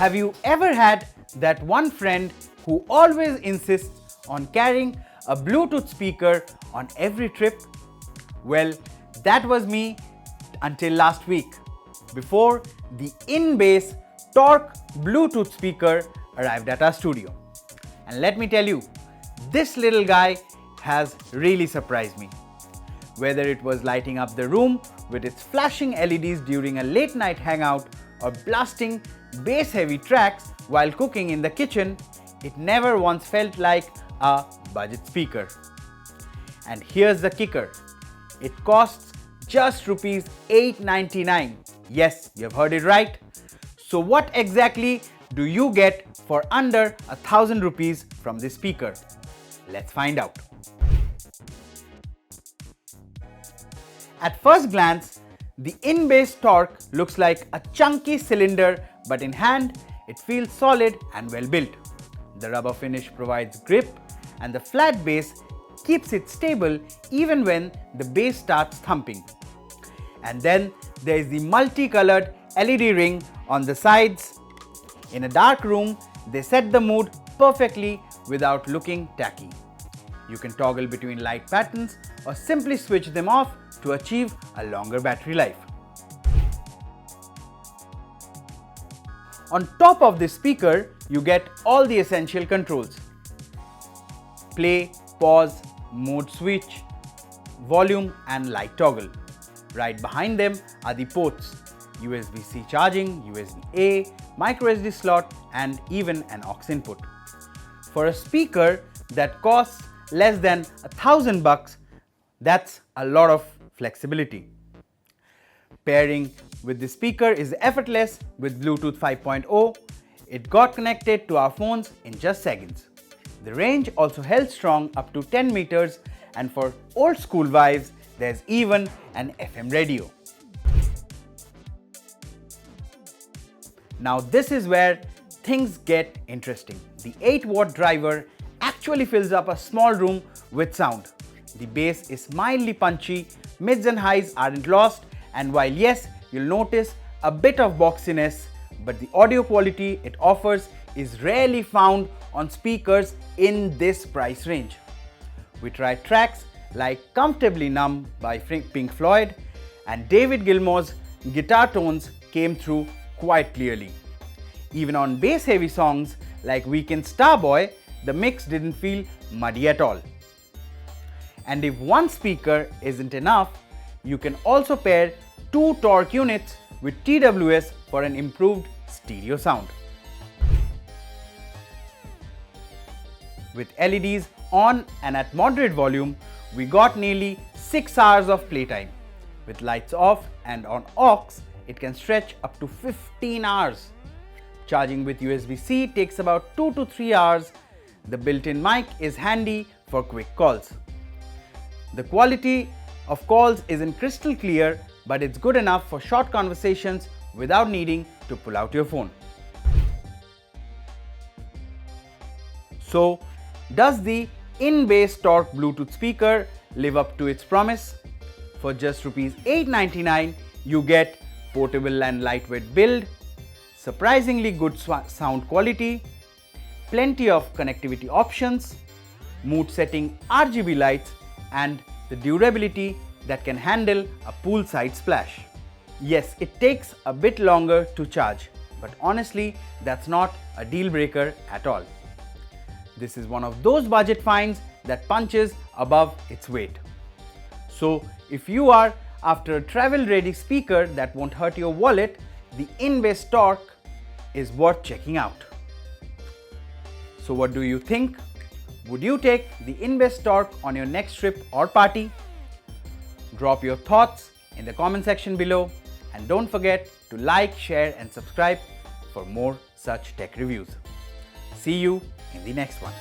Have you ever had that one friend who always insists on carrying a Bluetooth speaker on every trip? Well, that was me until last week, before the Inbase Torque Bluetooth speaker arrived at our studio. And let me tell you, this little guy has really surprised me. Whether it was lighting up the room with its flashing LEDs during a late night hangout or blasting bass heavy tracks while cooking in the kitchen, it never once felt like a budget speaker. And here's the kicker, it costs just Rs 899. Yes, you've heard it right. So what exactly do you get for under 1000 rupees from this speaker? Let's find out. At first glance, the Inbase Torque looks like a chunky cylinder, but in hand, it feels solid and well built. The rubber finish provides grip, and the flat base keeps it stable even when the bass starts thumping. And then there is the multicolored LED ring on the sides. In a dark room, they set the mood perfectly without looking tacky. You can toggle between light patterns or simply switch them off to achieve a longer battery life. On top of this speaker, you get all the essential controls: play, pause, mode switch, volume and light toggle. Right behind them are the ports: USB-C charging, USB-A, microSD slot and even an aux input. For a speaker that costs less than $1,000, that's a lot of flexibility. Pairing with the speaker is effortless with Bluetooth 5.0. It got connected to our phones in just seconds. The range also held strong up to 10 meters, and for old school vibes, there's even an FM radio. Now this is where things get interesting. The 8-watt driver actually fills up a small room with sound. The bass is mildly punchy, mids and highs aren't lost, and while yes, you'll notice a bit of boxiness, but the audio quality it offers is rarely found on speakers in this price range. We tried tracks like Comfortably Numb by Pink Floyd, and David Gilmour's guitar tones came through quite clearly. Even on bass heavy songs like Weekend Starboy, the mix didn't feel muddy at all. And if one speaker isn't enough, you can also pair 2 Torque units with TWS for an improved stereo sound. With LEDs on and at moderate volume, we got nearly 6 hours of playtime. With lights off and on aux, it can stretch up to 15 hours. Charging with USB-C takes about 2 to 3 hours. The built-in mic is handy for quick calls. The quality of calls isn't crystal clear, but it's good enough for short conversations without needing to pull out your phone. So, does the Inbase Torque Bluetooth speaker live up to its promise? For just Rs 899, you get portable and lightweight build, surprisingly good sound quality, plenty of connectivity options, mood setting RGB lights, and the durability that can handle a poolside splash. Yes, it takes a bit longer to charge, but honestly, that's not a deal breaker at all. This is one of those budget finds that punches above its weight. So, if you are after a travel-ready speaker that won't hurt your wallet, the Inbase Torque is worth checking out. So what do you think? Would you take the Inbase Torque on your next trip or party? Drop your thoughts in the comment section below, and don't forget to like, share and subscribe for more such tech reviews. See you in the next one.